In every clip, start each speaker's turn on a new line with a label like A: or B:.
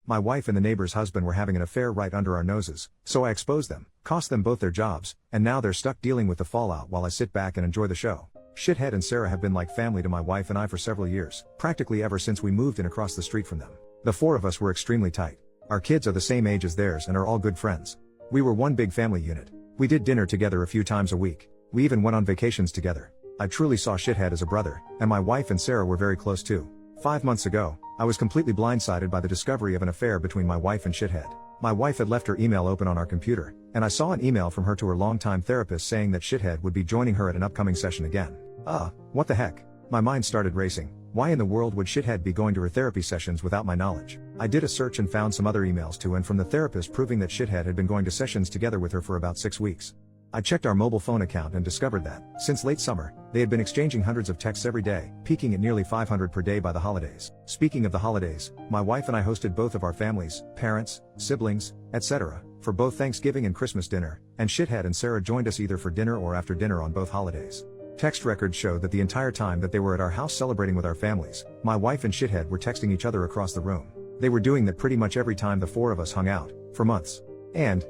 A: My wife and the neighbor's husband were having an affair right under our noses, so I exposed them, cost them both their jobs, and now they're stuck dealing with the fallout while I sit back and enjoy the show. Shithead and Sarah have been like family to my wife and I for several years, practically ever since we moved in across the street from them. The four of us were extremely tight. Our kids are the same age as theirs and are all good friends. We were one big family unit. We did dinner together a few times a week. We even went on vacations together. I truly saw Shithead as a brother, and my wife and Sarah were very close too. 5 months ago, I was completely blindsided by the discovery of an affair between my wife and Shithead. My wife had left her email open on our computer, and I saw an email from her to her longtime therapist saying that Shithead would be joining her at an upcoming session again. What the heck? My mind started racing. Why in the world would Shithead be going to her therapy sessions without my knowledge? I did a search and found some other emails to and from the therapist proving that Shithead had been going to sessions together with her for about 6 weeks. I checked our mobile phone account and discovered that, since late summer, they had been exchanging hundreds of texts every day, peaking at nearly 500 per day by the holidays. Speaking of the holidays, my wife and I hosted both of our families, parents, siblings, etc., for both Thanksgiving and Christmas dinner, and Shithead and Sarah joined us either for dinner or after dinner on both holidays. Text records show that the entire time that they were at our house celebrating with our families, my wife and Shithead were texting each other across the room. They were doing that pretty much every time the four of us hung out, for months. And,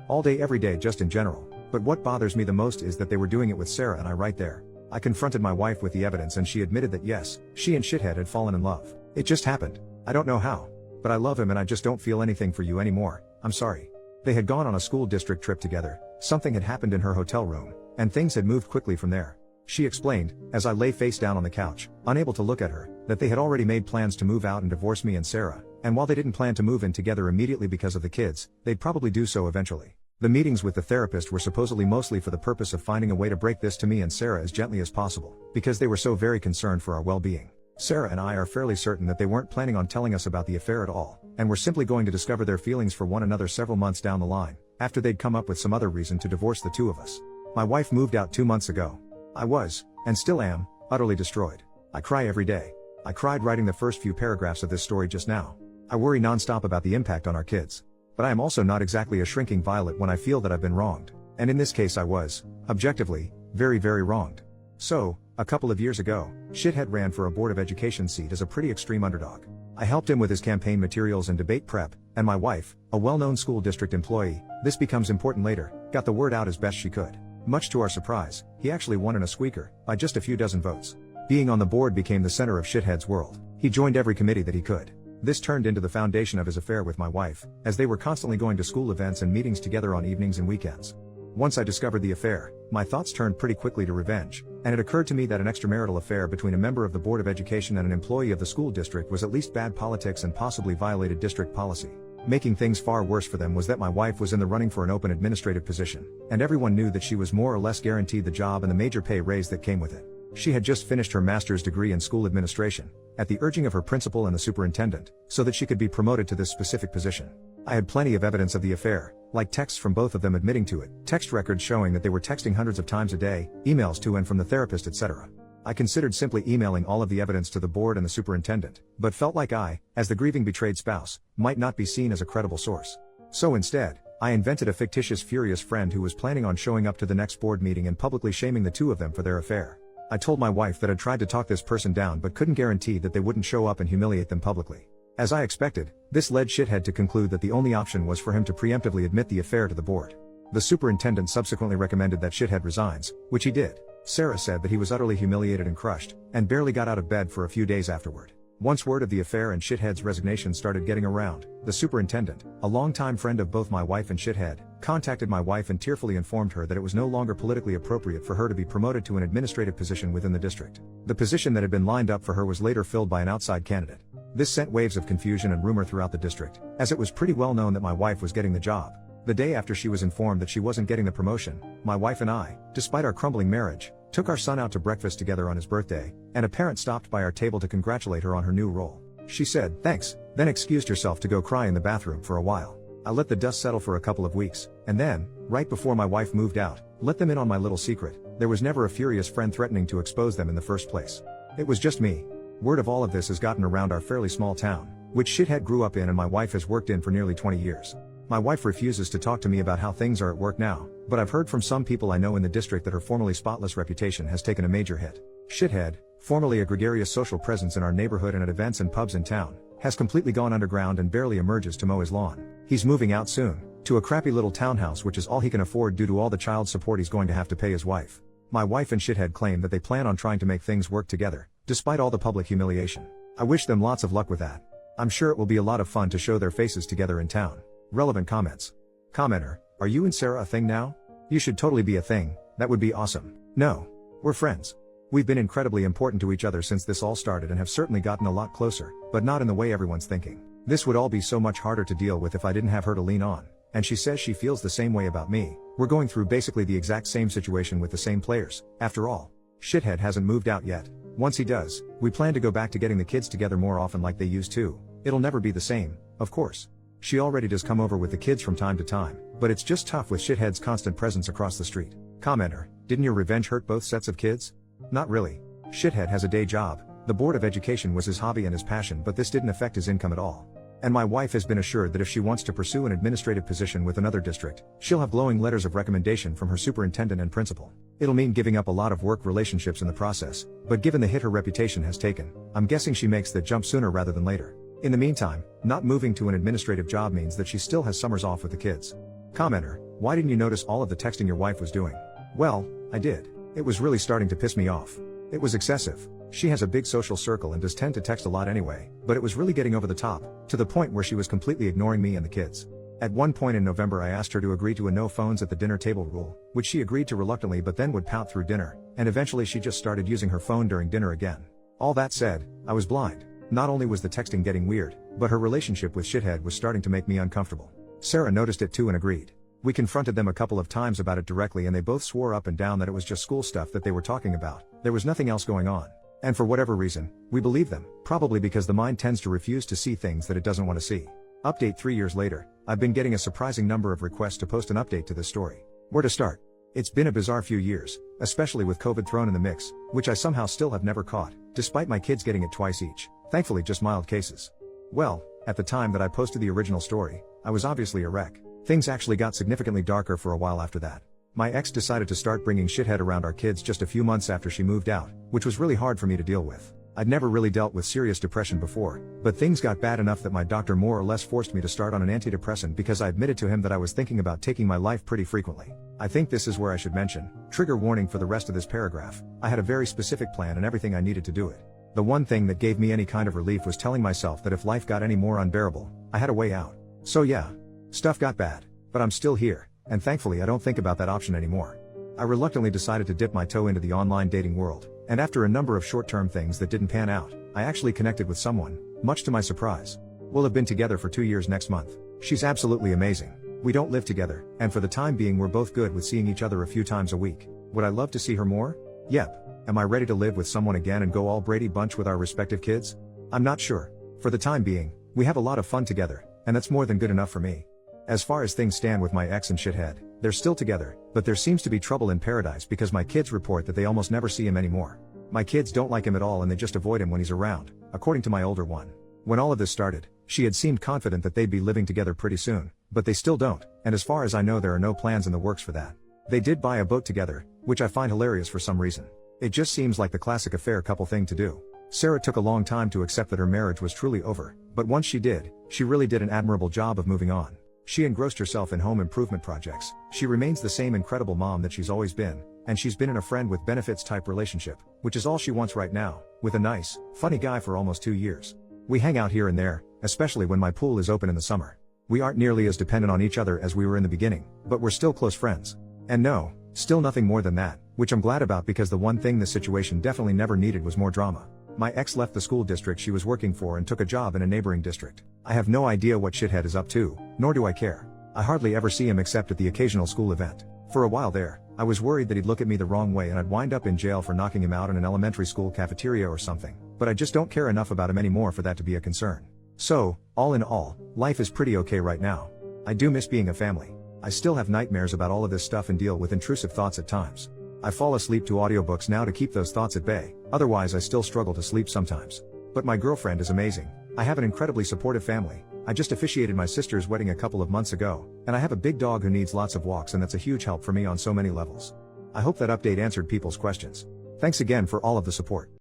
A: all day every day just in general. But what bothers me the most is that they were doing it with Sarah and I right there. I confronted my wife with the evidence and she admitted that yes, she and Shithead had fallen in love. It just happened. I don't know how. But I love him and I just don't feel anything for you anymore, I'm sorry. They had gone on a school district trip together, something had happened in her hotel room, and things had moved quickly from there. She explained, as I lay face down on the couch, unable to look at her, that they had already made plans to move out and divorce me and Sarah, and while they didn't plan to move in together immediately because of the kids, they'd probably do so eventually. The meetings with the therapist were supposedly mostly for the purpose of finding a way to break this to me and Sarah as gently as possible, because they were so very concerned for our well-being. Sarah and I are fairly certain that they weren't planning on telling us about the affair at all, and were simply going to discover their feelings for one another several months down the line, after they'd come up with some other reason to divorce the two of us. My wife moved out 2 months ago. I was, and still am, utterly destroyed. I cry every day. I cried writing the first few paragraphs of this story just now. I worry nonstop about the impact on our kids. But I am also not exactly a shrinking violet when I feel that I've been wronged. And in this case I was, objectively, very very wronged. So, a couple of years ago, Shithead ran for a Board of Education seat as a pretty extreme underdog. I helped him with his campaign materials and debate prep, and my wife, a well-known school district employee, this becomes important later, got the word out as best she could. Much to our surprise, he actually won in a squeaker, by just a few dozen votes. Being on the board became the center of Shithead's world. He joined every committee that he could. This turned into the foundation of his affair with my wife, as they were constantly going to school events and meetings together on evenings and weekends. Once I discovered the affair, my thoughts turned pretty quickly to revenge, and it occurred to me that an extramarital affair between a member of the Board of Education and an employee of the school district was at least bad politics and possibly violated district policy. Making things far worse for them was that my wife was in the running for an open administrative position, and everyone knew that she was more or less guaranteed the job and the major pay raise that came with it. She had just finished her master's degree in school administration, at the urging of her principal and the superintendent, so that she could be promoted to this specific position. I had plenty of evidence of the affair, like texts from both of them admitting to it, text records showing that they were texting hundreds of times a day, emails to and from the therapist, etc. I considered simply emailing all of the evidence to the board and the superintendent, but felt like I, as the grieving betrayed spouse, might not be seen as a credible source. So instead, I invented a fictitious furious friend who was planning on showing up to the next board meeting and publicly shaming the two of them for their affair. I told my wife that I'd tried to talk this person down but couldn't guarantee that they wouldn't show up and humiliate them publicly. As I expected, this led Shithead to conclude that the only option was for him to preemptively admit the affair to the board. The superintendent subsequently recommended that Shithead resigns, which he did. Sarah said that he was utterly humiliated and crushed, and barely got out of bed for a few days afterward. Once word of the affair and Shithead's resignation started getting around, the superintendent, a longtime friend of both my wife and Shithead, contacted my wife and tearfully informed her that it was no longer politically appropriate for her to be promoted to an administrative position within the district. The position that had been lined up for her was later filled by an outside candidate. This sent waves of confusion and rumor throughout the district, as it was pretty well known that my wife was getting the job. The day after she was informed that she wasn't getting the promotion, my wife and I, despite our crumbling marriage, took our son out to breakfast together on his birthday, and a parent stopped by our table to congratulate her on her new role. She said, "Thanks," then excused herself to go cry in the bathroom for a while. I let the dust settle for a couple of weeks, and then, right before my wife moved out, let them in on my little secret. There was never a furious friend threatening to expose them in the first place. It was just me. Word of all of this has gotten around our fairly small town, which Shithead grew up in and my wife has worked in for nearly 20 years. My wife refuses to talk to me about how things are at work now, but I've heard from some people I know in the district that her formerly spotless reputation has taken a major hit. Shithead, formerly a gregarious social presence in our neighborhood and at events and pubs in town, has completely gone underground and barely emerges to mow his lawn. He's moving out soon, to a crappy little townhouse which is all he can afford due to all the child support he's going to have to pay his wife. My wife and Shithead claim that they plan on trying to make things work together, despite all the public humiliation. I wish them lots of luck with that. I'm sure it will be a lot of fun to show their faces together in town. Relevant comments. Commenter, are you and Sarah a thing now? You should totally be a thing, that would be awesome. No. We're friends. We've been incredibly important to each other since this all started and have certainly gotten a lot closer, but not in the way everyone's thinking. This would all be so much harder to deal with if I didn't have her to lean on, and she says she feels the same way about me. We're going through basically the exact same situation with the same players, after all. Shithead hasn't moved out yet. Once he does, we plan to go back to getting the kids together more often like they used to. It'll never be the same, of course. She already does come over with the kids from time to time, but it's just tough with Shithead's constant presence across the street. Commenter, didn't your revenge hurt both sets of kids? Not really. Shithead has a day job. The Board of Education was his hobby and his passion, but this didn't affect his income at all. And my wife has been assured that if she wants to pursue an administrative position with another district, she'll have glowing letters of recommendation from her superintendent and principal. It'll mean giving up a lot of work relationships in the process, but given the hit her reputation has taken, I'm guessing she makes that jump sooner rather than later. In the meantime, not moving to an administrative job means that she still has summers off with the kids. Commenter, why didn't you notice all of the texting your wife was doing? Well, I did. It was really starting to piss me off. It was excessive. She has a big social circle and does tend to text a lot anyway, but it was really getting over the top, to the point where she was completely ignoring me and the kids. At one point in November I asked her to agree to a no phones at the dinner table rule, which she agreed to reluctantly but then would pout through dinner, and eventually she just started using her phone during dinner again. All that said, I was blind. Not only was the texting getting weird, but her relationship with Shithead was starting to make me uncomfortable. Sarah noticed it too and agreed. We confronted them a couple of times about it directly and they both swore up and down that it was just school stuff that they were talking about. There was nothing else going on. And for whatever reason, we believe them, probably because the mind tends to refuse to see things that it doesn't want to see. Update 3 years later, I've been getting a surprising number of requests to post an update to this story. Where to start? It's been a bizarre few years, especially with COVID thrown in the mix, which I somehow still have never caught, despite my kids getting it twice each. Thankfully just mild cases. Well, at the time that I posted the original story, I was obviously a wreck. Things actually got significantly darker for a while after that. My ex decided to start bringing Shithead around our kids just a few months after she moved out, which was really hard for me to deal with. I'd never really dealt with serious depression before, but things got bad enough that my doctor more or less forced me to start on an antidepressant because I admitted to him that I was thinking about taking my life pretty frequently. I think this is where I should mention, trigger warning for the rest of this paragraph, I had a very specific plan and everything I needed to do it. The one thing that gave me any kind of relief was telling myself that if life got any more unbearable, I had a way out. So yeah, stuff got bad, but I'm still here, and thankfully I don't think about that option anymore. I reluctantly decided to dip my toe into the online dating world, and after a number of short-term things that didn't pan out, I actually connected with someone, much to my surprise. We'll have been together for 2 years next month. She's absolutely amazing. We don't live together, and for the time being we're both good with seeing each other a few times a week. Would I love to see her more? Yep. Am I ready to live with someone again and go all Brady Bunch with our respective kids? I'm not sure. For the time being, we have a lot of fun together, and that's more than good enough for me. As far as things stand with my ex and Shithead, they're still together, but there seems to be trouble in paradise because my kids report that they almost never see him anymore. My kids don't like him at all and they just avoid him when he's around, according to my older one. When all of this started, she had seemed confident that they'd be living together pretty soon, but they still don't, and as far as I know there are no plans in the works for that. They did buy a boat together, which I find hilarious for some reason. It just seems like the classic affair couple thing to do. Sarah took a long time to accept that her marriage was truly over, but once she did, she really did an admirable job of moving on. She engrossed herself in home improvement projects, she remains the same incredible mom that she's always been, and she's been in a friend with benefits type relationship, which is all she wants right now, with a nice, funny guy for almost 2 years. We hang out here and there, especially when my pool is open in the summer. We aren't nearly as dependent on each other as we were in the beginning, but we're still close friends. And no, still nothing more than that, which I'm glad about because the one thing this situation definitely never needed was more drama. My ex left the school district she was working for and took a job in a neighboring district. I have no idea what Shithead is up to, nor do I care. I hardly ever see him except at the occasional school event. For a while there, I was worried that he'd look at me the wrong way and I'd wind up in jail for knocking him out in an elementary school cafeteria or something, but I just don't care enough about him anymore for that to be a concern. So, all in all, life is pretty okay right now. I do miss being a family. I still have nightmares about all of this stuff and deal with intrusive thoughts at times. I fall asleep to audiobooks now to keep those thoughts at bay, otherwise I still struggle to sleep sometimes. But my girlfriend is amazing. I have an incredibly supportive family. I just officiated my sister's wedding a couple of months ago, and I have a big dog who needs lots of walks and that's a huge help for me on so many levels. I hope that update answered people's questions. Thanks again for all of the support.